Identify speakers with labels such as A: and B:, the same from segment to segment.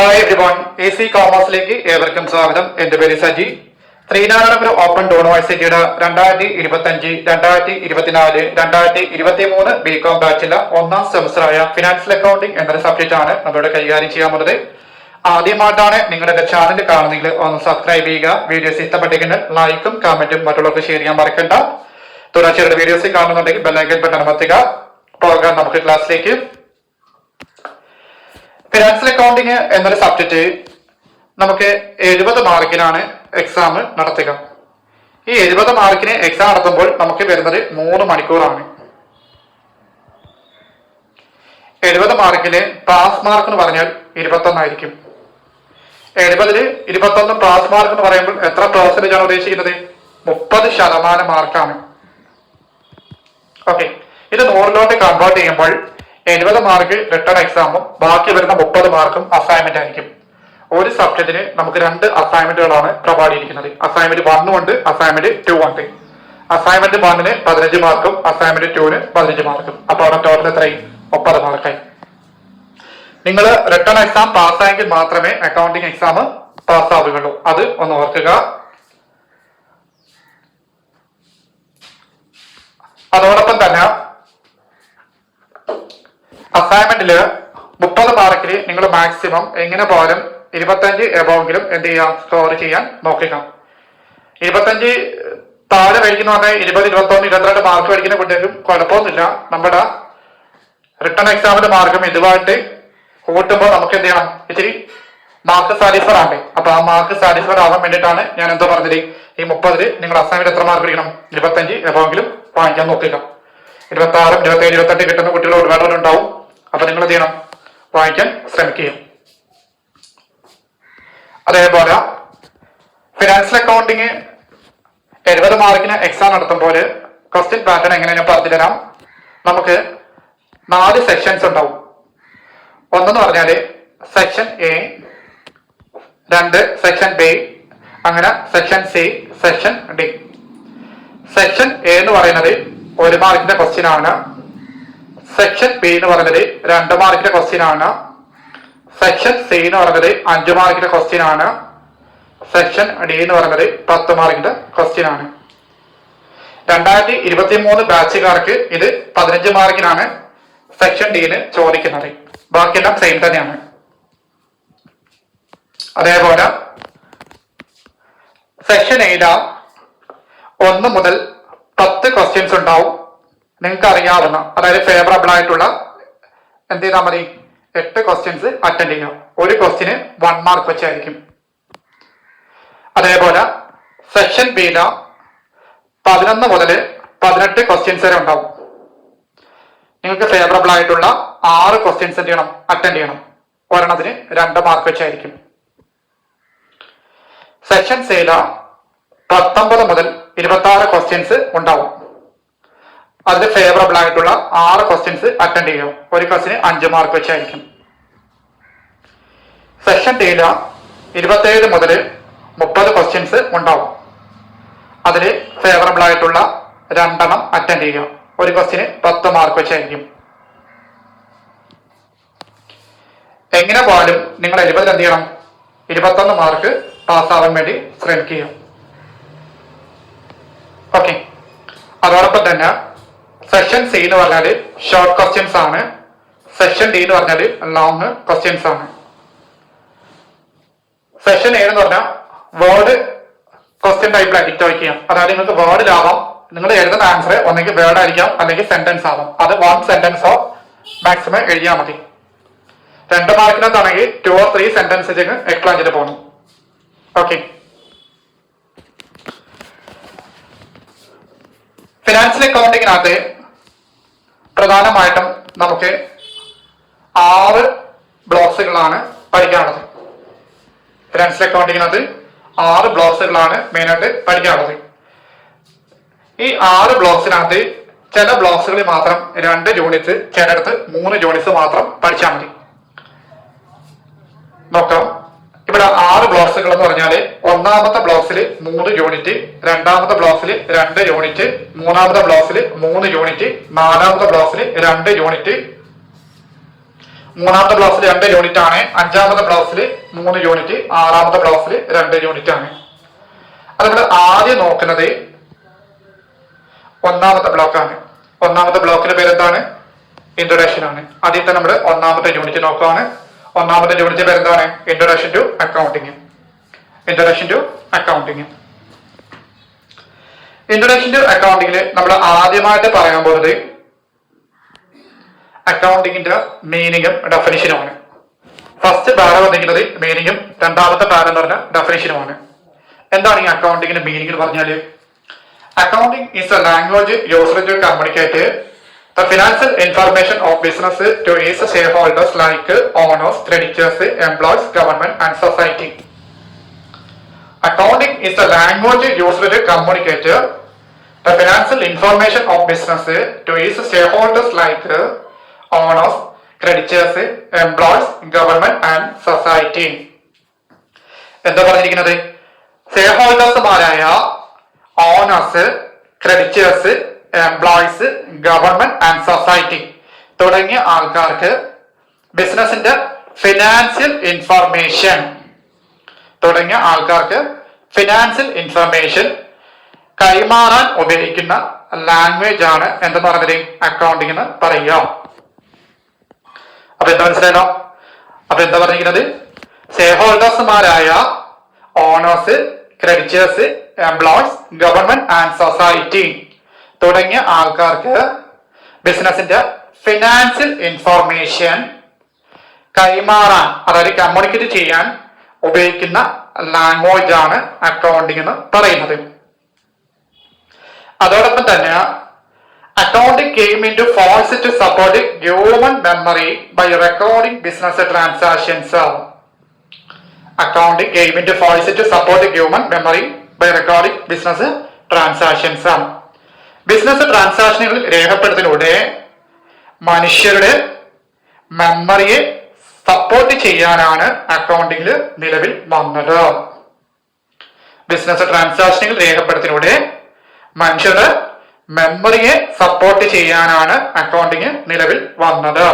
A: Hi everyone, AC കോമേഴ്സിലേക്ക് ഏവർക്കും സ്വാഗതം. എന്റെ പേര് സജി. ശ്രീനാരായണപുരം ഓപ്പൺ യൂണിവേഴ്സിറ്റിയുടെ 2023 2023 ബികോം ബാച്ചിലെ ഒന്നാം സെമസ്റ്ററായ ഫിനാൻഷ്യൽ അക്കൗണ്ടിംഗ് എന്നൊരു സബ്ജക്റ്റ് ആണ് നമ്മളിവിടെ കൈകാര്യം ചെയ്യാൻ പോകുന്നത്. ആദ്യമായിട്ടാണ് നിങ്ങളുടെ ചാനൽ കാണുന്നെങ്കിൽ ഒന്ന് സബ്സ്ക്രൈബ് ചെയ്യുക. വീഡിയോസ് ഇഷ്ടപ്പെട്ടെങ്കിൽ ലൈക്കും കമന്റും മറ്റുള്ളവർക്ക് ഷെയർ ചെയ്യാൻ മറക്കണ്ട. തുടർച്ചയായിട്ട് വീഡിയോസ് കാണുന്നുണ്ടെങ്കിൽ ബെല്ലൈക്കൺ ബട്ടൺ അമർത്തുക. പോകാം നമുക്ക് ക്ലാസ്സിലേക്ക്. ഫിനാൻഷ്യൽ അക്കൗണ്ടിങ് എന്നൊരു സബ്ജക്റ്റ് നമുക്ക് 70 മാർക്കിനാണ് എക്സാം നടത്തുക. ഈ 70 മാർക്കിന് എക്സാം നടത്തുമ്പോൾ നമുക്ക് വരുന്നത് 3 മണിക്കൂറാണ്. 70 മാർക്കിന് പാസ് മാർക്ക് എന്ന് പറഞ്ഞാൽ 21 ആയിരിക്കും. 70-ല് 21 പാസ് മാർക്ക് എന്ന് പറയുമ്പോൾ എത്ര പെർസെന്റേജ് ആണ് ഉദ്ദേശിക്കുന്നത്? 30% മാർക്കാണ്. ഓക്കെ, ഇത് 100-ലോട്ട് കൺവേർട്ട് ചെയ്യുമ്പോൾ 70 മാർക്ക് റിട്ടേൺ എക്സാമും ബാക്കി വരുന്ന 30 മാർക്കും അസൈൻമെന്റ് ആയിരിക്കും. ഒരു സബ്ജക്റ്റിന് നമുക്ക് 2 അസൈൻമെന്റുകളാണ് പ്രൊവൈഡ് ചെയ്തിരിക്കുന്നത്. അസൈൻമെന്റ് 1 ഉണ്ട്, അസൈൻമെന്റ് 2 ഉണ്ട്. അസൈൻമെന്റ് 1-ന് 15 മാർക്കും അസൈൻമെന്റ് 2-ന് 15 മാർക്കും. അപ്പോൾ അവിടെ ടോട്ടൽ എത്രയും 30 മാർക്കായി. നിങ്ങൾ റിട്ടേൺ എക്സാം പാസ്സായെങ്കിൽ മാത്രമേ അക്കൗണ്ടിങ് എക്സാം പാസ്സാവുകയുള്ളൂ. അത് ഒന്ന് ഓർക്കുക. അതോടൊപ്പം തന്നെ അസൈൻമെന്റില് 30 മാർക്കില് നിങ്ങൾ മാക്സിമം എങ്ങനെ പോലും 25 എബോവെങ്കിലും എന്ത് ചെയ്യാം, സ്കോർ ചെയ്യാൻ നോക്കുക. 25 താഴെ മേടിക്കുന്ന പറഞ്ഞാൽ 20, 21, 22 മാർക്ക് മേടിക്കുന്ന കുട്ടികൾക്കും കുഴപ്പമൊന്നുമില്ല. നമ്മുടെ റിട്ടേൺ എക്സാമിന്റെ മാർക്കും ഇതുമായിട്ട് കൂട്ടുമ്പോൾ നമുക്ക് എന്ത് ചെയ്യണം, ഇച്ചിരി മാർക്ക് സാറ്റിസ്ഫൈഡ് ആണ്ടേ. അപ്പൊ ആ മാർക്ക് സാറ്റിസ്ഫൈഡ് ആവാൻ വേണ്ടിയിട്ടാണ് ഞാൻ എന്തോ പറഞ്ഞത്, ഈ 30-ല് നിങ്ങൾ അസൈൻമെന്റ് എത്ര മാർക്ക് മേടിക്കണം, 25 എബോവെങ്കിലും വാങ്ങിക്കാൻ നോക്കുക. 26, 27, 28 കിട്ടുന്ന കുട്ടികൾ ഒരുപാടുണ്ടാവും. അപ്പൊ നിങ്ങൾ എന്ത് ചെയ്യണം, വായിക്കാൻ ശ്രമിക്കുക. അതേപോലെ ഫിനാൻഷ്യൽ അക്കൗണ്ടിങ് 70 മാർക്കിന് എക്സാം നടത്തുമ്പോൾ ക്വസ്റ്റ്യൻ പാറ്റേൺ എങ്ങനെ ഞാൻ പറഞ്ഞു തരാം. നമുക്ക് 4 സെക്ഷൻസ് ഉണ്ടാവും. ഒന്നെന്ന് പറഞ്ഞാല് സെക്ഷൻ എ, 2 സെക്ഷൻ ബി, അങ്ങനെ section C, section D. Section A എന്ന് പറയുന്നത് 1 മാർക്കിന്റെ ക്വസ്റ്റ്യൻ ആണ്. സെക്ഷൻ ബി എന്ന് പറയുന്നത് 2 മാർക്കിന്റെ ക്വസ്റ്റ്യൻ ആണ്. സെക്ഷൻ സി എന്ന് പറയുന്നത് 5 മാർക്കിന്റെ ക്വസ്റ്റ്യൻ ആണ്. സെക്ഷൻ ഡി എന്ന് പറയുന്നത് 10 മാർക്കിന്റെ ക്വസ്റ്റ്യൻ ആണ്. 2023 ബാച്ചുകാർക്ക് ഇത് 15 മാർക്കിനാണ് സെക്ഷൻ ഡിന് ചോദിക്കുന്നത്. ബാക്കിയെല്ലാം സെയിം തന്നെയാണ്. അതേപോലെ സെക്ഷൻ എയില 1 മുതൽ 10 ക്വസ്റ്റ്യൻസ് ഉണ്ടാവും. നിങ്ങൾക്ക് അറിയാവുന്ന, അതായത് ഫേവറബിൾ ആയിട്ടുള്ള എന്ത് ചെയ്താൽ മതി, 8 ക്വസ്റ്റ്യൻസ് അറ്റൻഡ് ചെയ്യാം. ഒരു ക്വസ്റ്റ്യന് 1 മാർക്ക് വെച്ചായിരിക്കും. അതേപോലെ സെക്ഷൻ ബിയില 11 മുതൽ 18 ക്വസ്റ്റ്യൻസ് വരെ ഉണ്ടാവും. നിങ്ങൾക്ക് ഫേവറബിൾ ആയിട്ടുള്ള 6 ക്വസ്റ്റ്യൻസ് എന്ത് ചെയ്യണം, അറ്റൻഡ് ചെയ്യണം. ഒരെണ്ണത്തിന് 2 മാർക്ക് വെച്ചായിരിക്കും. സെക്ഷൻ സിയില 19 മുതൽ 26 ക്വസ്റ്റ്യൻസ് ഉണ്ടാവും. അതിൽ ഫേവറബിൾ ആയിട്ടുള്ള 6 ക്വസ്റ്റ്യൻസ് അറ്റൻഡ് ചെയ്യും. ഒരു ക്വസ്റ്റിന് 5 മാർക്ക് വെച്ചായിരിക്കും. സെക്ഷൻ ഡിയില 27 മുതൽ 30 ക്വസ്റ്റ്യൻസ് ഉണ്ടാവും. അതിൽ ഫേവറബിൾ ആയിട്ടുള്ള 2 എണ്ണം അറ്റൻഡ് ചെയ്യുക. ഒരു ക്വസ്റ്റിന് 10 മാർക്ക് വെച്ചായിരിക്കും. എങ്ങനെ പോലും നിങ്ങൾ 70 എന്ത് ചെയ്യണം, 21 മാർക്ക് പാസ്സാവാൻ വേണ്ടി ശ്രമിക്കുക. ഓക്കെ, അതോടൊപ്പം തന്നെ സെക്ഷൻ സി എന്ന് പറഞ്ഞാൽ ഷോർട്ട് ക്വസ്റ്റ്യൻസ് ആണ്. സെക്ഷൻ ഡി എന്ന് പറഞ്ഞാൽ ലോങ് ക്വസ്റ്റ്യൻസ് ആണ്. സെക്ഷൻ എ എന്ന് പറഞ്ഞാൽ വേർഡ് ക്വസ്റ്റ്യൻ ടൈപ്പിലായിരിക്കും ചോദിക്കുക. അതായത് നിങ്ങൾക്ക് വേർഡിലാവാം, നിങ്ങൾ എഴുതുന്ന ആൻസർ ഒന്നെങ്കിൽ വേർഡ് ആയിരിക്കാം, അല്ലെങ്കിൽ സെന്റൻസ് ആവാം. അത് 1 സെന്റൻസോ മാക്സിമം എഴുതിയാൽ മതി. 2 മാർക്കിനകത്താണെങ്കിൽ 2 or 3 സെന്റൻസസ് എക്സ്പ്ലെയിൻ ചെയ്ത് പോകണം. ഓക്കെ, ഫിനാൻഷ്യൽ അക്കൗണ്ടിങ്ങിനകത്ത് പ്രധാനമായിട്ടും നമുക്ക് 6 ബ്ലോക്സുകളാണ് പഠിക്കാനുള്ളത്. ഫിനാൻഷ്യൽ അക്കൗണ്ടിങ്ങിനകത്ത് 6 ബ്ലോക്സുകളാണ് മെയിനായിട്ട് പഠിക്കാനുള്ളത്. ഈ 6 ബ്ലോക്സിനകത്ത് ചില ബ്ലോക്സുകളിൽ മാത്രം 2 യൂണിറ്റ്സ്, ചിലയിടത്ത് 3 യൂണിറ്റ്സ് മാത്രം പഠിച്ചാൽ മതി. നോക്കാം. ഇവിടെ 6 ബ്ലോക്സുകൾ എന്ന് പറഞ്ഞാല് ഒന്നാമത്തെ ബ്ലോക്സിൽ 3 യൂണിറ്റ്, രണ്ടാമത്തെ ബ്ലോക്സിൽ 2 യൂണിറ്റ്, മൂന്നാമത്തെ ബ്ലോക്സിൽ 3 യൂണിറ്റ്, നാലാമത്തെ ബ്ലോക്സിൽ 2 യൂണിറ്റ്, മൂന്നാമത്തെ ബ്ലൗസിൽ 2 യൂണിറ്റ് ആണ്, അഞ്ചാമത്തെ ബ്ലൗസിൽ 3 യൂണിറ്റ്, ആറാമത്തെ ബ്ലൗസിൽ 2 യൂണിറ്റ് ആണ്. അത് നമ്മൾ ആദ്യം നോക്കുന്നത് ഒന്നാമത്തെ ബ്ലോക്കാണ്. ഒന്നാമത്തെ ബ്ലോക്കിന്റെ പേരെന്താണ്? ഇൻട്രൊഡക്ഷൻ ആണ്. ആദ്യം തന്നെ നമ്മൾ ഒന്നാമത്തെ യൂണിറ്റ് നോക്കുകയാണ്. ഒന്നാമത്തെ യൂണിറ്റ് പേരെന്താണ്? Introduction to accounting. Introduction to accounting. Introduction to അക്കൗണ്ടിങ്ങിൽ നമ്മൾ ആദ്യമായിട്ട് പറയാൻ പോകുന്നത് അക്കൗണ്ടിങ്ങിന്റെ മീനിങ്ങും ഡെഫിനിഷനുമാണ്. ഫസ്റ്റ് പാര വന്നിരിക്കുന്നത് മീനിങ്ങും, രണ്ടാമത്തെ പാര എന്ന് പറഞ്ഞ ഡെഫിനിഷനുമാണ്. എന്താണ് ഈ അക്കൗണ്ടിങ്ങിന്റെ മീനിങ് എന്ന് പറഞ്ഞാൽ? Accounting is a language used to communicate the financial information of business to its shareholders like owners, creditors, employees, government and society. Accounting is the language used to communicate the financial information of business to its shareholders like owners, creditors, employees, government and society. എന്താ പറഞ്ഞിരിക്കുന്നത്? ഷെയർഹോൾഡേഴ്സുമാരായ owners, creditors, employees, government and society തുടങ്ങിയ ആൾക്കാർക്ക് ബിസിനസിന്റെ financial information കൈമാറാൻ ഉപയോഗിക്കുന്ന language ആണ് എന്തെന്ന് പറഞ്ഞത്? അക്കൗണ്ടിങ് എന്ന് പറയുക. അപ്പൊ എന്താ മനസ്സിലായല്ലോ? അപ്പൊ എന്താ പറഞ്ഞിരിക്കുന്നത്? ഷെയർ ഹോൾഡേഴ്സുമാരായ owners, creditors, employees, government and society തുടങ്ങിയ ആൾക്കാർക്ക് ബിസിനസിന്റെ ഫിനാൻഷ്യൽ ഇൻഫർമേഷൻ കൈമാറാൻ, അതായത് കമ്മ്യൂണിക്കേറ്റ് ചെയ്യാൻ ഉപയോഗിക്കുന്ന ലാംഗ്വേജ് ആണ് അക്കൗണ്ടിങ് എന്ന് പറയുന്നത്. അതോടൊപ്പം തന്നെ accounting came into force to support human memory by recording business transactions. Accounting came into force to support human memory by recording business transactions. Business ട്രാൻസാക്ഷനുകൾ രേഖപ്പെടുത്തലിലൂടെ മനുഷ്യരുടെ മെമ്മറിയെ സപ്പോർട്ട് ചെയ്യാനാണ് അക്കൗണ്ടിങ്ങിൽ നിലവിൽ വന്നത്. ബിസിനസ് ട്രാൻസാക്ഷനുകൾ രേഖപ്പെടുത്തലിലൂടെ മനുഷ്യരുടെ മെമ്മറിയെ സപ്പോർട്ട് ചെയ്യാനാണ് അക്കൗണ്ടിങ് നിലവിൽ വന്നത്.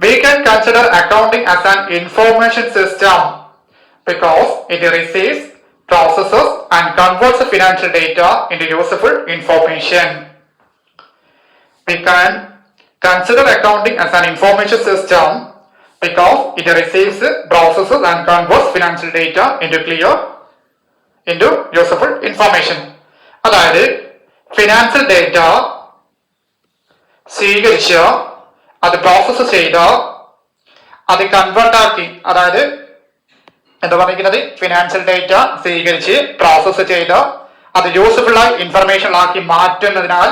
A: We can consider accounting as an information system because it receives, processes and converts financial data into useful information. We can consider accounting as an information system because it receives, processes and converts financial data into useful information. അതായത് financial data സ്വീകരിച്ച് അത് process ചെയ്ത് അത് convert ആക്കി, അതായത് എന്താ പറഞ്ഞിരിക്കുന്നത്? Financial data സ്വീകരിച്ച് പ്രോസസ് ചെയ്ത് അത് യൂസ്ഫുൾ ആയി ഇൻഫർമേഷൻ ആക്കി മാറ്റുന്നതിനാൽ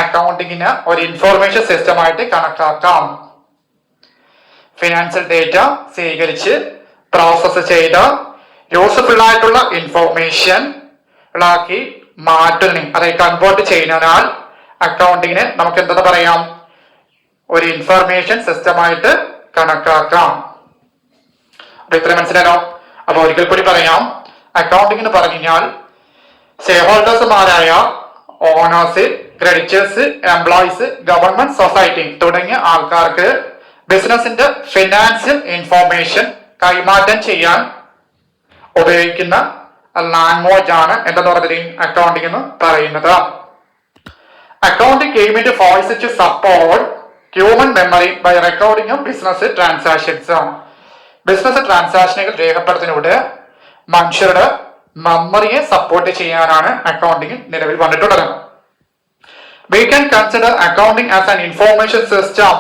A: അക്കൗണ്ടിങ്ങിന് ഒരു ഇൻഫോർമേഷൻ സിസ്റ്റം ആയിട്ട് കണക്കാക്കാം. ഫിനാൻഷ്യൽ ഡേറ്റ സ്വീകരിച്ച് പ്രോസസ് ചെയ്ത് യൂസ്ഫുൾ ആയിട്ടുള്ള ഇൻഫോർമേഷൻ ആക്കി മാറ്റുന്ന, അതായത് കൺവേർട്ട് ചെയ്യുന്നതിനാൽ അക്കൗണ്ടിങ്ങിന് നമുക്ക് എന്താ പറയാം? ഒരു ഇൻഫർമേഷൻ സിസ്റ്റമായിട്ട് കണക്കാക്കാം. അപ്പൊ ഇത്രയും മനസ്സിലായോ? അപ്പൊ ഒരിക്കൽ കൂടി പറയാം, അക്കൗണ്ടിംഗ് എന്ന് പറഞ്ഞു കഴിഞ്ഞാൽ ഷെയർ ഹോൾഡേഴ്സുമാരായ owners, creditors, employees, government, society തുടങ്ങിയ ആൾക്കാർക്ക് ബിസിനസിന്റെ ഫിനാൻഷ്യൽ ഇൻഫോർമേഷൻ കൈമാറ്റം ചെയ്യാൻ ഉപയോഗിക്കുന്ന ലാംഗ്വേജ് ആണ് എന്തെന്ന് പറഞ്ഞത്? അക്കൗണ്ടിംഗ് എന്ന് പറയുന്നത്. Accounting came into force to support human memory by recording of business transactions. Business ട്രാൻസാക്ഷനുകൾ രേഖപ്പെടുത്തുന്നതിലൂടെ മനുഷ്യരുടെ മെമ്മറിയെ സപ്പോർട്ട് ചെയ്യാനാണ് അക്കൗണ്ടിംഗ് നിലവിൽ വന്നിട്ടുള്ളത്. We can consider accounting as an information system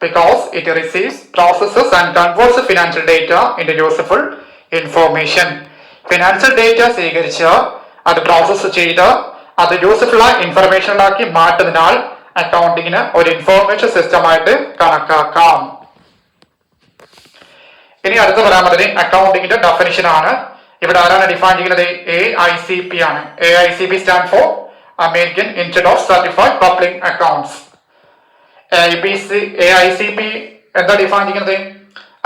A: because it receives, processes and converts financial data into useful information. Financial data സ്വീകരിച്ച് അത് process ചെയ്ത് അത് useful ആയി ഇൻഫർമേഷൻ ആക്കി മാറ്റുന്നതിനാൽ അക്കൗണ്ടിങ്ങിന് ഒരു ഇൻഫോർമേഷൻ സിസ്റ്റമായിട്ട് കണക്കാക്കാം. ഇനി അടുത്ത പറയാൻ അക്കൗണ്ടിങ്ങിന്റെ ഡെഫിനിഷൻ ആണ്. ഇവിടെ ആരാണ് ഡിഫൈൻ ചെയ്യുന്നത്? AICP ആണ്. AICP stand for American institute of certified public accounts. AICP എന്താ ഡിഫൈൻ ചെയ്യുന്നത്?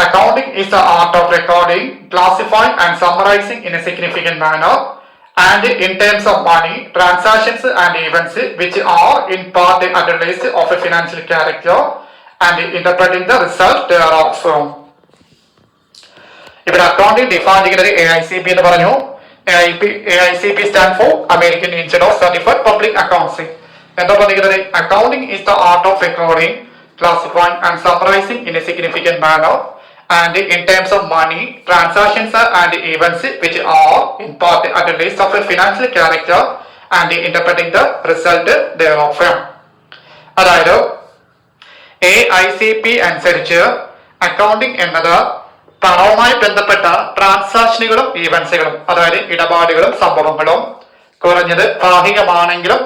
A: Accounting is the art of recording, classifying and summarizing in a significant manner and in terms of money, transactions and events which are in part underlies of a financial character and interpreting the result thereof. ഇവിടെ accounting define ചെയ്യുന്നത് AICP എന്ന് പറഞ്ഞു. AICP stand for American Institute of Certified Public Accounting. എന്താ പറഞ്ഞിരിക്കുന്നത്? Accounting is the art of recording, classifying and summarizing in a significant manner and in terms of money, transactions and events which are in part at least of a financial character and interpreting the result thereof. അതായത് AICP അനുസരിച്ച് accounting എന്നത് പണവുമായി ബന്ധപ്പെട്ട ട്രാൻസാക്ഷനുകളും ഈവൻസുകളും, അതായത് ഇടപാടുകളും സംഭവങ്ങളും കുറഞ്ഞത് ഭാഗികമാണെങ്കിലും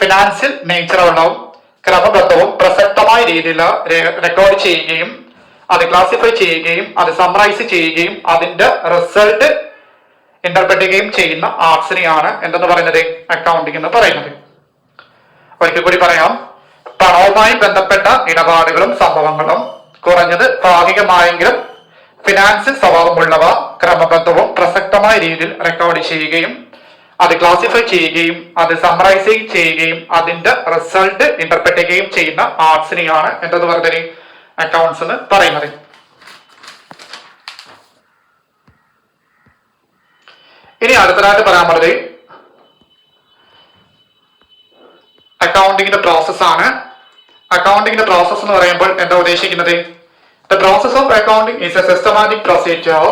A: financial നേച്ചറുള്ളതും ക്രമബദ്ധവും പ്രസക്തമായ രീതിയിൽ റെക്കോർഡ് ചെയ്യുകയും അത് ക്ലാസിഫൈ ചെയ്യുകയും അത് സമ്മറൈസ് ചെയ്യുകയും അതിന്റെ റിസൾട്ട് ഇന്റർപ്രറ്റ് ചെയ്യുകയും ചെയ്യുന്ന ആർട്സിനെയാണ് എന്തെന്ന് പറയുന്നത്? അക്കൗണ്ടിംഗ് എന്ന് പറയുന്നത്. ഒരിക്കൽ കൂടി പറയാം. പണവുമായി ബന്ധപ്പെട്ട ഇടപാടുകളും സംഭവങ്ങളും കുറഞ്ഞത് ഭാഗികമായെങ്കിലും ഫിനാൻഷ്യൽ സ്വഭാവമുള്ളവ ക്രമബദ്ധവും പ്രസക്തമായ രീതിയിൽ റെക്കോർഡ് ചെയ്യുകയും അത് ക്ലാസിഫൈ ചെയ്യുകയും അത് സമ്മറൈസ് ചെയ്യുകയും അതിന്റെ റിസൾട്ട് ഇന്റർപ്രറ്റ് ചെയ്യുകയും ചെയ്യുന്ന ആർട്സിനെയാണ് എന്തെന്ന് പറഞ്ഞത്? അക്കൗണ്ട്സ് എന്ന് പറയുന്നത്. ഇനി അടുത്തതായിട്ട് പറയാൻ പറഞ്ഞത് അക്കൗണ്ടിങ്ങിന്റെ പ്രോസസ് ആണ്. അക്കൗണ്ടിങ്ങിന്റെ പ്രോസസ് എന്ന് പറയുമ്പോൾ എന്താ ഉദ്ദേശിക്കുന്നത്? The process of accounting is a systematic procedure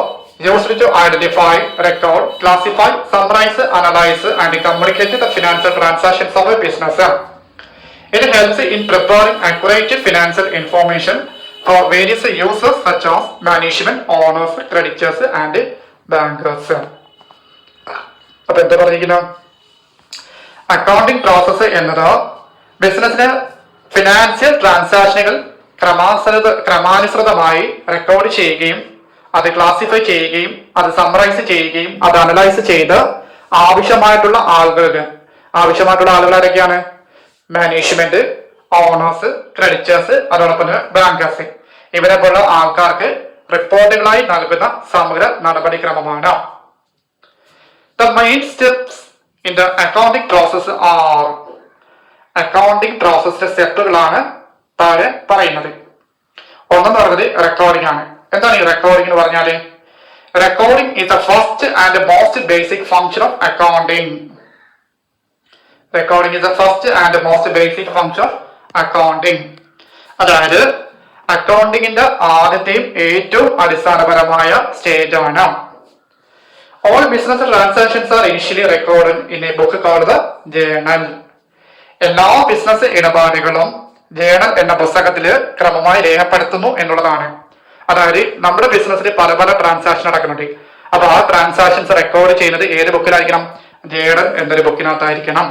A: used to identify, record, classify, summarize, analyze and communicate the financial transactions of a business. It helps in preparing accurate financial information for various users such as management, owners, creditors and bankers. അപ്പൊ എന്താ പറഞ്ഞിരിക്കുന്നത്? Accounting process എന്നത് ബിസിനസിന് financial ട്രാൻസാക്ഷനുകൾ ക്രമാനുസൃതമായി record ചെയ്യുകയും അത് classify ചെയ്യുകയും അത് summarise ചെയ്യുകയും അത് അനലൈസ് ചെയ്ത് ആവശ്യമായിട്ടുള്ള ആളുകൾ ആരൊക്കെയാണ്? മാനേജ്മെന്റ്, ഓണേഴ്സ്, ക്രെഡിറ്റേഴ്സ്, അതോടൊപ്പം ബാങ്കേഴ്സ്, ഇവരെ പോലുള്ള ആൾക്കാർക്ക് റിപ്പോർട്ടുകളായി നൽകുന്ന സമഗ്ര നടപടിക്രമമാണ്. The main steps in the accounting process are accounting പ്രോസസ്സിന്റെ സ്റ്റെപ്പുകളാണ് താഴെ പറയുന്നത്. ഒന്നെന്ന് പറയുന്നത് റെക്കോർഡിംഗ് ആണ്. എന്താണ് ഈ റെക്കോർഡിംഗ് എന്ന് പറഞ്ഞാല്? Recording is the first and most basic function of accounting. Recording is the first and most basic function of accounting. അതായത് അക്കൗണ്ടിങ്ങിന്റെ ആദ്യത്തെയും ഏറ്റവും അടിസ്ഥാനപരമായ സ്റ്റേജ് ആണ്. All business transactions are initially recorded in a book called the journal. എല്ലാ business ഇടപാടുകളും journal എന്ന പുസ്തകത്തിൽ ക്രമമായി രേഖപ്പെടുത്തുന്നു എന്നുള്ളതാണ്. അതായത് നമ്മുടെ ബിസിനസ്സിൽ പല പല ട്രാൻസാക്ഷൻ നടക്കുന്നുണ്ട്. അപ്പൊ ആ ട്രാൻസാക്ഷൻസ് റെക്കോർഡ് ചെയ്യുന്നത് ഏത് ബുക്കിലായിരിക്കണം? ജേണൽ എന്നൊരു ബുക്കിനകത്തായിരിക്കണം.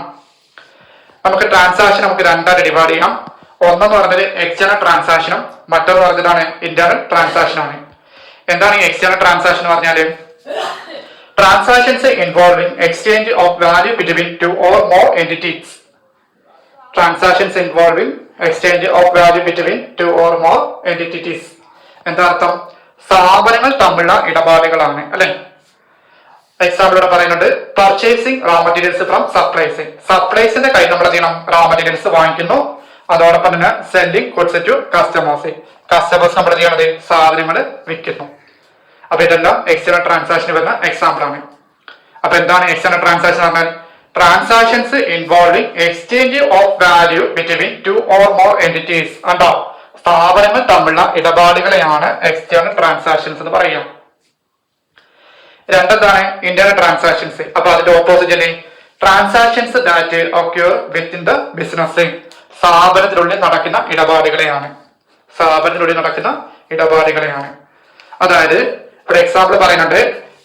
A: നമുക്ക് ട്രാൻസാക്ഷൻ നമുക്ക് രണ്ടായിട്ട് ഡിവൈഡ് ചെയ്യാം. ഒന്നെന്ന് പറഞ്ഞത് എക്സ്റ്റേണൽ ട്രാൻസാക്ഷനും മറ്റൊന്ന് പറഞ്ഞതാണ് ഇന്റേണൽ ട്രാൻസാക്ഷൻ ആണ്. എന്താണ് ഈ എക്സ്റ്റേണൽ ട്രാൻസാക്ഷൻ എന്ന് പറഞ്ഞാല്? Transactions involving exchange of value between two or more entities. Transactions involving exchange of value between two or more entities. എന്താ അർത്ഥം? സ്ഥാപനങ്ങൾ തമ്മിലുള്ള ഇടപാടുകളാണ് അല്ലെ. എക്സാമ്പിൾ ഇവിടെ പറയുന്നുണ്ട്. Purchasing raw materials from supplies. സപ്ലൈസിന്റെ കയ്യിൽ നമ്മൾ എന്ത് ചെയ്യണം? റോ മെറ്റീരിയൽസ് വാങ്ങിക്കുന്നു. അതോടൊപ്പം തന്നെ selling goods to customers. Customers നമ്മൾ ചെയ്യണത് സാധനങ്ങൾ വിൽക്കുന്നു. അപ്പൊ ഇതെല്ലാം എക്സ്റ്റേണൽ ട്രാൻസാക്ഷൻ വരുന്ന എക്സാമ്പിൾ ആണ്. അപ്പൊ എന്താണ് എക്സ്റ്റേണൽ ട്രാൻസാക്ഷൻ പറഞ്ഞാൽ? Transactions involving exchange of value between two or more entities. ഉണ്ടോ? സ്ഥാപനങ്ങൾ തമ്മിലുള്ള ഇടപാടുകളെയാണ് എക്സ്റ്റേണൽ ട്രാൻസാക്ഷൻസ് എന്ന് പറയുക. രണ്ടെന്താണ്? Internal transactions. അപ്പൊ അതിന്റെ opposite transactions that occur within the business. സ്ഥാപനത്തിനുള്ളിൽ നടക്കുന്ന ഇടപാടുകളെയാണ്. അതായത് ഒരു എക്സാമ്പിൾ പറയുന്നുണ്ട്.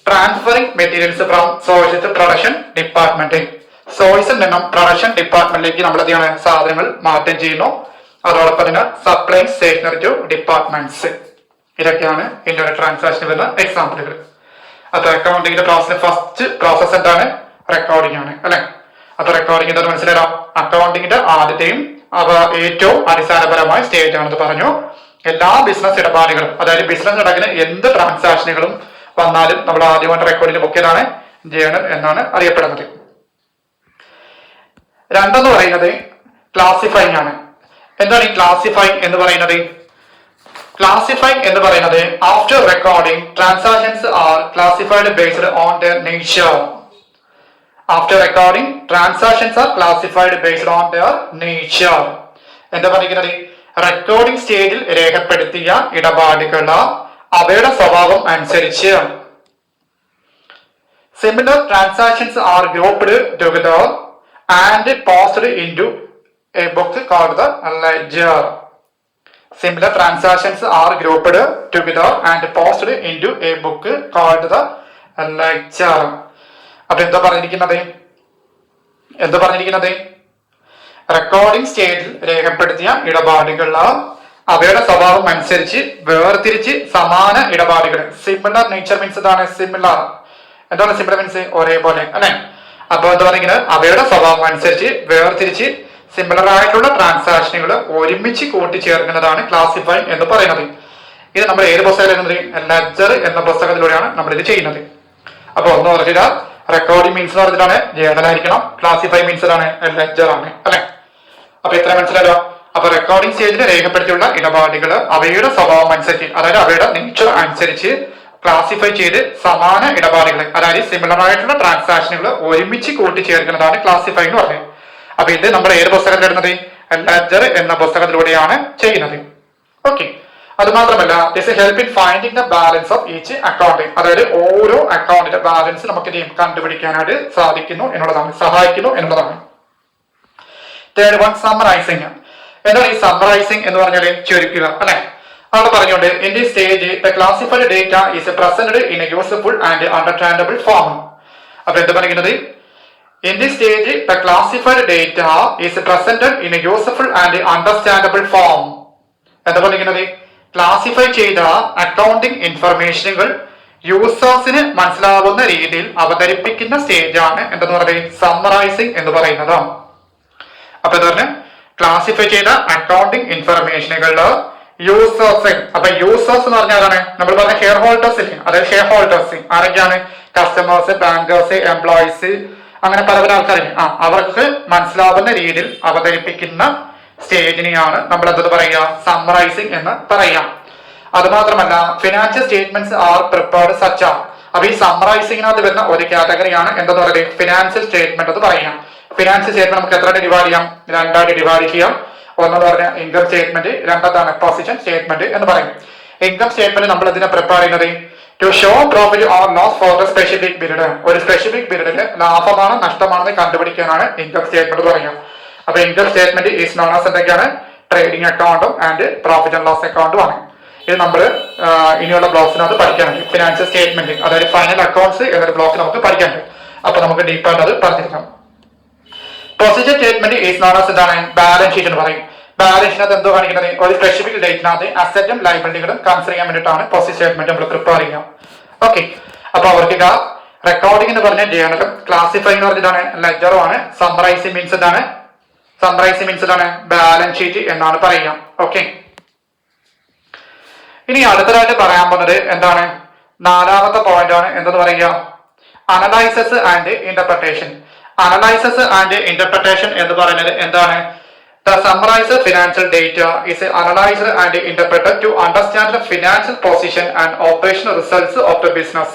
A: Transferring materials from source to production department. സോഴ്സിൽ നിന്നും പ്രൊഡക്ഷൻ ഡിപ്പാർട്ട്മെന്റിലേക്ക് നമ്മൾ എന്ത് ചെയ്യണം? സാധനങ്ങൾ മാറ്റം ചെയ്യുന്നു. അതോടൊപ്പം തന്നെ സപ്ലൈ സ്റ്റേഷനറി ടു ഡിപ്പാർട്ട്മെന്റ്സ്. ഇതൊക്കെയാണ് ഇന്റേണൽ ട്രാൻസാക്ഷൻ വരുന്ന എക്സാമ്പിളുകൾ. അപ്പൊ അക്കൗണ്ടിങ്ങിന്റെ ഫസ്റ്റ് പ്രോസസ് എന്താണ്? റെക്കോർഡിംഗ് ആണ് അല്ലെ. അപ്പൊ റെക്കോർഡിംഗ് എന്താണെന്ന് മനസ്സിലാക്കാം. അക്കൗണ്ടിങ്ങിന്റെ ആദ്യത്തെയും ഏറ്റവും അടിസ്ഥാനപരമായ സ്റ്റേജ് ആണെന്ന് പറഞ്ഞു. എല്ലാ ബിസിനസ് ഇടപാടുകളും, അതായത് ബിസിനസ് നടക്കുന്ന എന്ത് ട്രാൻസാക്ഷനുകളും വന്നാലും നമ്മൾ ആദ്യമായിട്ട് റെക്കോർഡിന്റെ ബുക്ക് ഏതാണ്? ജേണൽ എന്നാണ് അറിയപ്പെടുന്നത്. രണ്ടെന്ന് പറയുന്നത് ക്ലാസിഫൈങ് ആണ്. എന്താണ് ഈ ക്ലാസിഫൈങ് എന്ന് പറയുന്നത്? ക്ലാസിഫൈങ് എന്ന് പറയുന്നത് after recording transactions are classified based on their nature. After recording transactions are classified based on their nature. എന്താ പറയുന്നത്? റെക്കോർഡിംഗ് സ്റ്റേജിൽ രേഖപ്പെടുത്തിയ ഇടപാടുകൾ അവയുടെ സ്വഭാവം അനുസരിച്ച്. Similar transactions are grouped together and posted into a book called the ledger. Similar transactions are grouped together and posted into a book called the ledger. അപ്പൊ എന്താ പറഞ്ഞിരിക്കുന്നത്? റെക്കോർഡിംഗ് സ്റ്റേജിൽ രേഖപ്പെടുത്തിയ ഇടപാടുകൾ അവയുടെ സ്വഭാവം അനുസരിച്ച് വേർതിരിച്ച് സമാന ഇടപാടുകൾ. സിമിലർ നേച്ചർ മീൻസ് എന്താണ്? സിമിലർ. എന്താണ് സിമിലർ മീൻസ്? ഒരേപോലെ അല്ലെ. അപ്പൊ എന്താ പറയുന്നത്? അവയുടെ സ്വഭാവം അനുസരിച്ച് വേർതിരിച്ച് സിമിലർ ആയിട്ടുള്ള ട്രാൻസാക്ഷനുകൾ ഒരുമിച്ച് കൂട്ടിച്ചേർക്കുന്നതാണ് ക്ലാസിഫൈങ് എന്ന് പറയുന്നത്. ഇത് നമ്മൾ ഏത് പുസ്തകത്തിൽ? ലെഡ്ജർ എന്ന പുസ്തകത്തിലൂടെയാണ് നമ്മൾ ഇത് ചെയ്യുന്നത്. അപ്പൊ ഒന്ന് പറഞ്ഞില്ല, റെക്കോർഡിംഗ് മീൻസ് എന്ന് പറഞ്ഞിട്ടാണ് ജേർണൽ ആയിരിക്കണം, ക്ലാസിഫൈ മീൻസ് ആണ് ലെഡ്ജർ ആണ് അല്ലെ. അപ്പൊ എത്ര മനസ്സിലായോ? അപ്പൊ റെക്കോർഡിംഗ് സ്റ്റേജിൽ രേഖപ്പെടുത്തിയുള്ള ഇടപാടുകൾ അവയുടെ സ്വഭാവം അനുസരിച്ച്, അതായത് അവയുടെ നേച്ചർ അനുസരിച്ച് ക്ലാസിഫൈ ചെയ്ത് സമാന ഇടപാടുകൾ, അതായത് സിമിലർ ആയിട്ടുള്ള ട്രാൻസാക്ഷനുകൾ ഒരുമിച്ച് കൂട്ടിച്ചേർക്കുന്നതാണ് ക്ലാസിഫൈ എന്ന് പറയുന്നത്. അപ്പൊ ഇത് നമ്മൾ ഏത് പുസ്തകത്തിൽ ഇടുന്നത്? ലെഡ്ജർ എന്ന പുസ്തകത്തിലൂടെയാണ് ചെയ്യുന്നത്. ഓക്കെ. അത് മാത്രമല്ല, this help in finding the balance of each account. അതായത് ഓരോ അക്കൗണ്ടിന്റെ ബാലൻസ് നമുക്ക് കണ്ടുപിടിക്കാനായിട്ട് സഹായിക്കുന്നു എന്നുള്ളതാണ്. Third one, summarising. എന്താണ് ഈ സമ്മറൈസിങ് എന്ന് പറഞ്ഞാൽ? ചുരുക്കുക അല്ലെ. അവിടെ പറഞ്ഞുകൊണ്ട് in the stage the classified data is presented in A useful and understandable form. അപ്പൊ എന്താ പറയുന്നത്? In this stage, the classified data is presented in a useful and understandable form. എന്താ പറയുന്നത്? ക്ലാസിഫൈ ചെയ്ത അക്കൗണ്ടിംഗ് ഇൻഫർമേഷനുകൾ യൂസേഴ്സിന് മനസ്സിലാവുന്ന രീതിയിൽ അവതരിപ്പിക്കുന്ന സ്റ്റേജാണ് എന്തെന്ന് പറയുന്നത്? സമ്മറൈസിംഗ് എന്ന് പറയുന്നത്. അപ്പൊ എന്താ പറഞ്ഞ? ക്ലാസിഫൈ ചെയ്ത അക്കൗണ്ടിംഗ് ഇൻഫർമേഷനുകൾ യൂസേഴ്സ്. അപ്പൊ യൂസേഴ്സ് എന്ന് പറഞ്ഞാൽ നമ്മൾ പറഞ്ഞ ഷെയർ ഹോൾഡേഴ്സ് ഇല്ലേ? അതായത് ഷെയർ ഹോൾഡേഴ്സ് ആരൊക്കെയാണ്? കസ്റ്റമേഴ്സ്, ബാങ്കേഴ്സ്, എംപ്ലോയീസ്, അങ്ങനെ പല ആൾക്കാരില്ലേ? അവർക്ക് മനസ്സിലാവുന്ന രീതിയിൽ അവതരിപ്പിക്കുന്ന സ്റ്റേജിനെയാണ് നമ്മൾ എന്തെന്ന് പറയുക? സമ്മറൈസിംഗ് എന്ന് പറയാം. അത് മാത്രമല്ല, financial statements are prepared such. അപ്പൊ ഈ സമ്മറൈസിംഗിനകത്ത് വരുന്ന ഒരു കാറ്റഗറിയാണ് എന്തെന്ന് പറയുന്നത്? ഫിനാൻഷ്യൽ സ്റ്റേറ്റ്മെന്റ് എന്ന് പറയാം. ഫിനാൻഷ്യൽ സ്റ്റേറ്റ്മെന്റ് നമുക്ക് എത്ര ഡിവൈഡ് ചെയ്യാം? രണ്ടായിട്ട് ഡിവൈഡ് ചെയ്യാം. ഒന്നെന്ന് പറഞ്ഞാൽ ഇൻകം സ്റ്റേറ്റ്മെന്റ്, രണ്ടാമതാണ് പൊസിഷൻ സ്റ്റേറ്റ്മെന്റ് എന്ന് പറയും. ഇൻകം സ്റ്റേറ്റ്മെന്റ് നമ്മൾ ഇതിനെ പ്രിപ്പയർ ചെയ്യുന്നത് to show profit or loss for the specific period. ഒരു സ്പെസിഫിക് പീരീഡിൽ ലാഭമാണോ നഷ്ടമാണെന്ന് കണ്ടുപിടിക്കാനാണ് ഇൻകം സ്റ്റേറ്റ്മെന്റ് പറയുക. അപ്പൊ income statement is known as എന്തൊക്കെയാണ്? ട്രേഡിംഗ് അക്കൗണ്ടും ആൻഡ് പ്രോഫിറ്റ് ആൻഡ് ലോസ് അക്കൗണ്ടും ആണ്. ഇത് നമ്മൾ ഇനിയുള്ള ബ്ലോക്സിനകത്ത് പഠിക്കാനുണ്ട്. ഫിനാൻഷ്യൽ സ്റ്റേറ്റ്മെന്റ്, അതായത് ഫൈനൽ അക്കൗണ്ട്സ് എന്നൊരു ബ്ലോക്ക് നമുക്ക് പഠിക്കാനുണ്ട്. അപ്പൊ നമുക്ക് ഡീപ്പായിട്ട് അത് പറഞ്ഞിരിക്കാം. Position statement is known as എന്താണ്? ബാലൻസ് ഷീറ്റ് എന്ന് പറയും. ബാലൻസ് ഷീറ്റ് എന്തോ കാണിക്കുന്നത്? ഒരു സ്പെസിഫിക് ഡേറ്റിനകത്ത് അസറ്റും ലയബിലിറ്റികളും കൺസിഡർ ചെയ്യാൻ വേണ്ടിയിട്ടാണ് പൊസിഷൻ സ്റ്റേറ്റ്മെന്റ് നമ്മൾ പ്രിപ്പയർ ചെയ്യാം. ഓക്കെ. അപ്പൊ അവർക്ക് റെക്കോർഡിംഗ് എന്ന് പറഞ്ഞ ജേണലും ക്ലാസിഫൈ എന്ന് പറഞ്ഞിട്ടാണ് ലെഡ്ജറും ആണ്. സമ്മറൈസിംഗ് മീൻസ് എന്താണ്? സമ്മറൈസിംഗ് മീൻസ് എന്താണ്? ബാലൻസ് ഷീറ്റ് എന്നാണ് പറയുക. ഓക്കെ. ഇനി അടുത്തതായിട്ട് പറയാൻ പോകുന്നത് എന്താണ്? നാലാമത്തെ പോയിന്റ് ആണ്. എന്തെന്ന് പറയുക? Analyses and interpretation. Analyses and interpretation എന്ന് പറയുന്നത് എന്താണ്? The summarized financial data is analyzed and interpreted to understand the financial position and operational results of the business.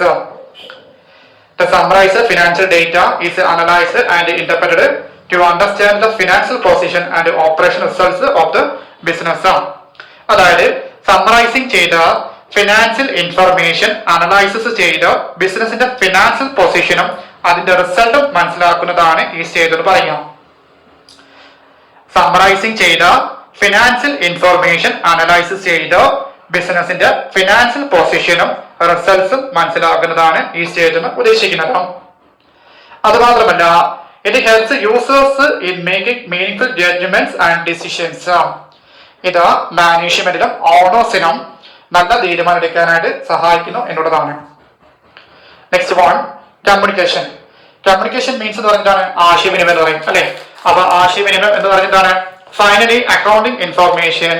A: The summarized financial data is analyzed and interpreted to understand the financial position and operational results of the business. അതായത് summarising ചെയ്ത financial information analysis ചെയ്ത് ബിസിനസിന്റെ financial പൊസിഷനും അതിന്റെ റിസൾട്ടും മനസ്സിലാക്കുന്നതാണ് ഈ stage എന്ന് പറയാം. Summarising ചെയ്ത ഫിനാൻഷ്യൽ ഇൻഫർമേഷൻ അനലൈസിസ് ചെയ്ത് ബിസിനസിന്റെ ഫിനാൻഷ്യൽ പൊസിഷനും റിസൾട്ട്സും മനസ്സിലാക്കുന്നതാണ് ഈ സ്റ്റേജ് എന്ന് ഉദ്ദേശിക്കുന്നത്. അത് മാത്രമല്ല, it helps users in making meaningful judgements and decisions. ഇത് മാനേജ്മെന്റിനും ഓണേഴ്സിനും നല്ല തീരുമാനം എടുക്കാനായിട്ട് സഹായിക്കുന്നു എന്നുള്ളതാണ്. Next one, communication. Communication means എന്ന് പറഞ്ഞിട്ടാണ് ആശയവിനിമയം എന്ന് പറയും അല്ലെ. അപ്പൊ ആശയവിനിമയം എന്ന് പറഞ്ഞിട്ടാണ് finally accounting information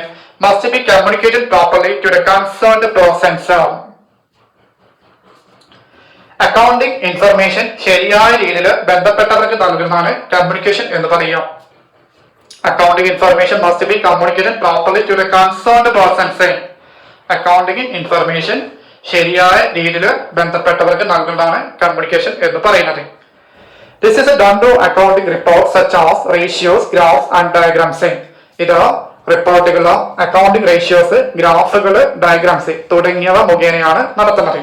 A: must be communicated properly to the concerned persons. Accounting information ശരിയായ രീതിയിൽ ബന്ധപ്പെട്ടവർക്ക് നൽകുന്നതാണ് കമ്മ്യൂണിക്കേഷൻ എന്ന് പറയുക. Accounting information must be communicated properly to the concerned persons. Accounting information ശരിയായ രീതിയിൽ ബന്ധപ്പെട്ടവർക്ക് നൽകുന്നതാണ് കമ്മ്യൂണിക്കേഷൻ എന്ന് പറയുന്നത്. This is a done to accounting reports such as ratios, graphs and diagrams. ഇത് റിപ്പോർട്ടുകൾ, അക്കൗണ്ടിംഗ് റേഷ്യോസ്, ഗ്രാഫുകൾ, ഡയഗ്രാംസ് തുടങ്ങിയവ മുഖേനയാണ് നടത്തുന്നത്.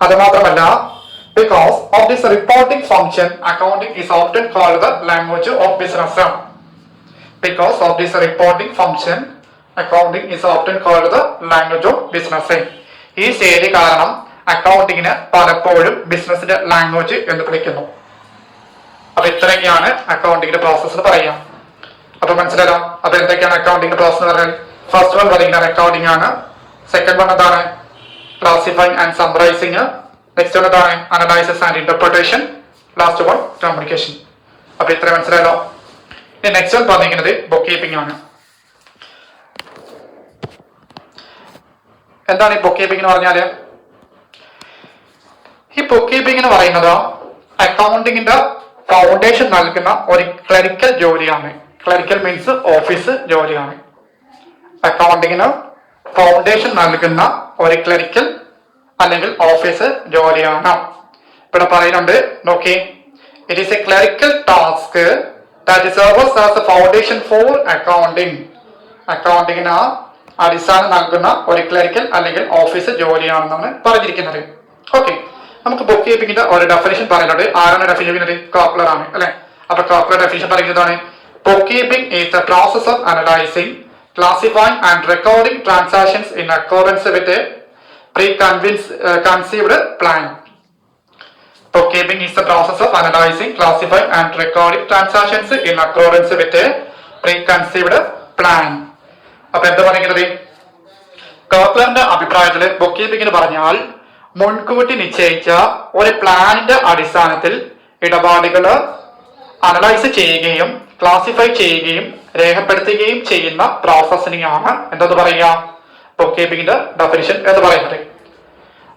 A: അതുമാത്രമല്ല, because of this reporting function, accounting is often called the language of business. Because of this reporting function, accounting is often called the language of business. ഈ ശരി കാരണം അക്കൗണ്ടിങ്ങിന് പലപ്പോഴും ബിസിനസിന്റെ ലാംഗ്വേജ് എന്ന് വിളിക്കുന്നു. അപ്പൊ ഇത്രയൊക്കെയാണ് അക്കൗണ്ടിങ്ങിന്റെ പ്രോസസ് എന്ന് പറയാം. അപ്പൊ മനസ്സിലായോ? അപ്പൊ എന്തൊക്കെയാണ് അക്കൗണ്ടിങ്ങിന്റെ പ്രോസസ് എന്ന് പറഞ്ഞാൽ, ഫസ്റ്റ് വൺ പറയുന്നത് അക്കൗണ്ടിങ് ആണ്. സെക്കൻഡ് വൺ എന്താണ്? Classifying and summarising. Next one എന്താണ്? Analysis and interpretation. Last one communication. അപ്പൊ ഇത്ര മനസ്സിലായല്ലോ. ഇനി നെക്സ്റ്റ് വൺ പറഞ്ഞിരിക്കുന്നത് ബുക്ക് കീപ്പിംഗ് ആണ്. എന്താണ് ഈ ബുക്ക് കീപ്പിംഗ് എന്ന് പറഞ്ഞാല്? ഈ ബുക്ക് കീപ്പിംഗ് എന്ന് പറയുന്നത് അക്കൗണ്ടിങ്ങിന്റെ ഫൗണ്ടേഷൻ നൽകുന്ന ഒരു ക്ലറിക്കൽ ജോലിയാണ്. ക്ലറിക്കൽ മീൻസ് ഓഫീസ് ജോലിയാണ്. അക്കൗണ്ടിങ്ങിന് ഫൗണ്ടേഷൻ നൽകുന്ന ഒരു ക്ലറിക്കൽ അല്ലെങ്കിൽ ഓഫീസ് ജോലിയാണ്. ഇവിടെ പറയുന്നുണ്ട്, നോക്കി, it is a clerical task that serves as a foundation for accounting. അക്കൗണ്ടിങ്ങിന് അടിസ്ഥാനം നൽകുന്ന ഒരു ക്ലറിക്കൽ അല്ലെങ്കിൽ ഓഫീസ് ജോലിയാണെന്നാണ് പറഞ്ഞിരിക്കുന്നത്. ഓക്കെ, നമുക്ക് ബുക്ക് കീപ്പിംഗിന്റെ ഒരു ഡെഫിനിഷൻ പറയുന്നുണ്ട്. ആരാണ് ഡെഫിനിഷൻ ചെയ്യുന്നത്? കോപ്ലർ ആണ് അല്ലെ. അപ്പൊ കോപ്ലർ ഡെഫിനിഷൻ പറയുന്നതാണ്, book keeping is the process of analysing, classifying and recording transactions in accordance with conceived plan. Bookkeeping is the process of analyzing, classifying and recording transactions in accordance with a preconceived plan. അപ്പൊ എന്താ പറയുന്നത്? കോപ്ലറിന്റെ അഭിപ്രായത്തില് book keeping എന്ന് പറഞ്ഞാൽ മുൻകൂട്ടി നിശ്ചയിച്ച ഒരു പ്ലാനിന്റെ അടിസ്ഥാനത്തിൽ ഇടപാടുകൾ അനലൈസ് ചെയ്യുകയും ക്ലാസിഫൈ ചെയ്യുകയും രേഖപ്പെടുത്തുകയും ചെയ്യുന്ന പ്രോസസ്സിനെയാണ് എന്തെന്ന് പറയുക? ബുക്ക് കീപ്പിംഗിന്റെ ഡെഫിനിഷൻ എന്ന് പറയുന്നത്.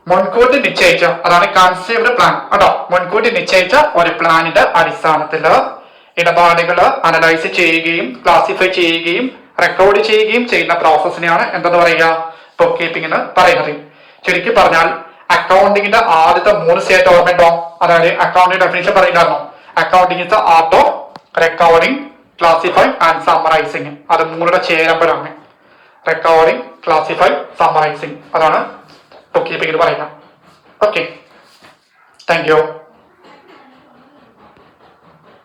A: മുൻകൂട്ടി നിശ്ചയിച്ച, അതാണ് കൺസീവ്ഡ് പ്ലാൻ കേട്ടോ. മുൻകൂട്ടി നിശ്ചയിച്ച ഒരു പ്ലാനിന്റെ അടിസ്ഥാനത്തിൽ ഇടപാടുകൾ അനലൈസ് ചെയ്യുകയും ക്ലാസിഫൈ ചെയ്യുകയും റെക്കോർഡ് ചെയ്യുകയും ചെയ്യുന്ന പ്രോസസ്സിനെയാണ് എന്തെന്ന് പറയുക? ബുക്ക് കീപ്പിംഗ് എന്ന് പറയുന്നത്. ചുരുക്കി പറഞ്ഞാൽ അക്കൗണ്ടിങ്ങിന്റെ ആദ്യത്തെ 3 സ്റ്റേറ്റ് ഓർമ്മയുണ്ടോ? അതായത് അക്കൗണ്ടിംഗ് ഡെഫിനിഷൻ പറയുന്നുണ്ടായിരുന്നു, accounting is the art of recording, classifying and summarising. അത് 3യുടെ ചേരമ്പലാണ്. Recording, classify, summarising. അതാണ് ബുക്ക് കീപ്പിംഗ് എന്ന് പറയുക. Okay, thank U.